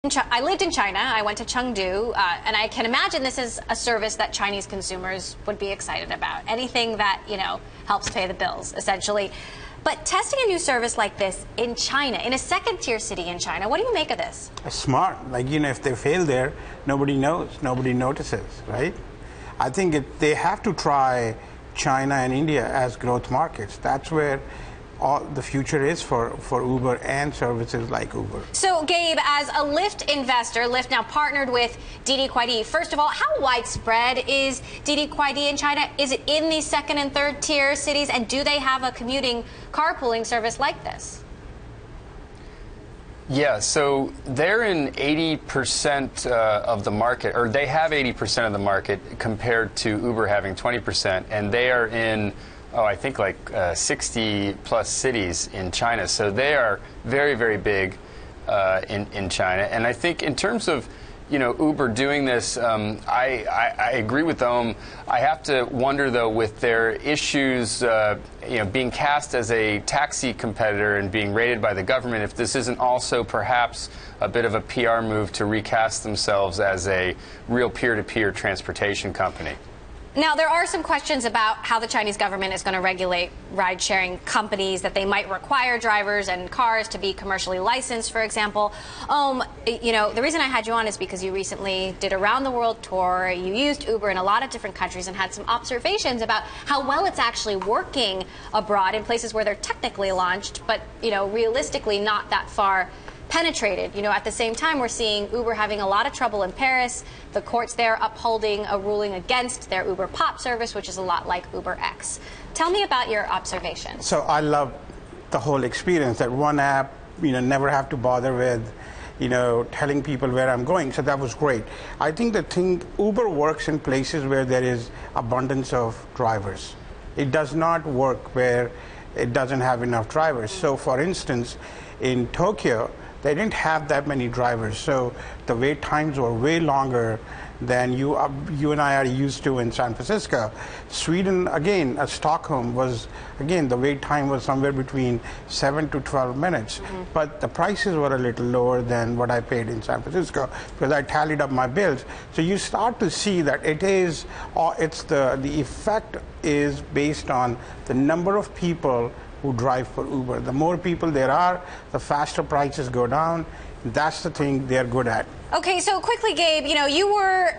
I lived in China. I went to Chengdu, and I can imagine this is a service that Chinese consumers would be excited about. Anything that, helps pay the bills, essentially. But testing a new service like this in China, in a second-tier city in China, what do you make of this? Smart. If they fail there, nobody knows, nobody notices, right? I think they have to try China and India as growth markets. That's where all the future is for Uber and services like Uber. So, Gabe, as a Lyft investor, Lyft now partnered with Didi Kuaidi. First of all, how widespread is Didi Kuaidi in China? Is it in these second and third tier cities? And do they have a commuting carpooling service like this? Yeah, so they're in 80% of the market, or they have 80% of the market compared to Uber having 20%, and they are in I think 60-plus cities in China. So they are very, very big in China. And I think in terms of, Uber doing this, I agree with them. I have to wonder, though, with their issues, being cast as a taxi competitor and being rated by the government, if this isn't also perhaps a bit of a PR move to recast themselves as a real peer-to-peer transportation company. Now, there are some questions about how the Chinese government is going to regulate ride-sharing companies, that they might require drivers and cars to be commercially licensed, for example. The reason I had you on is because you recently did a round-the-world tour. You used Uber in a lot of different countries and had some observations about how well it's actually working abroad in places where they're technically launched, but, realistically not that far penetrated. At the same time, we're seeing Uber having a lot of trouble in Paris. The courts there upholding a ruling against their Uber Pop service, which is a lot like Uber X. Tell me about your observations. So I love the whole experience, that one app, never have to bother with, telling people where I'm going. So that was great. I think Uber works in places where there is abundance of drivers. It does not work where it doesn't have enough drivers. So for instance, in Tokyo, they didn't have that many drivers, so the wait times were way longer than you and I are used to in San Francisco. Sweden, again, Stockholm was, again, the wait time was somewhere between 7 to 12 minutes. But the prices were a little lower than what I paid in San Francisco because I tallied up my bills. So you start to see that the effect is based on the number of people who drive for Uber. The more people there are, the faster prices go down. That's the thing they're good at. Okay, so quickly, Gabe, you were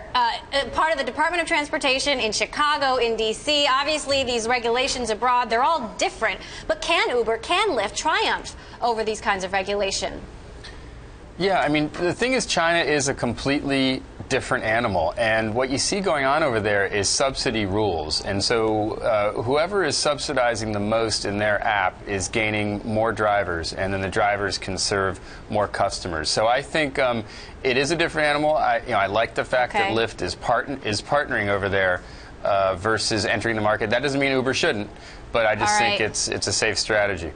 part of the Department of Transportation in Chicago, in D.C. Obviously, these regulations abroad, they're all different. But can Uber, can Lyft triumph over these kinds of regulation? Yeah, the thing is, China is a completely different animal, and what you see going on over there is subsidy rules. And so whoever is subsidizing the most in their app is gaining more drivers, and then the drivers can serve more customers. So I think it is a different animal. I like the fact that Lyft is partnering over there versus entering the market. That doesn't mean Uber shouldn't, but I just think it's a safe strategy.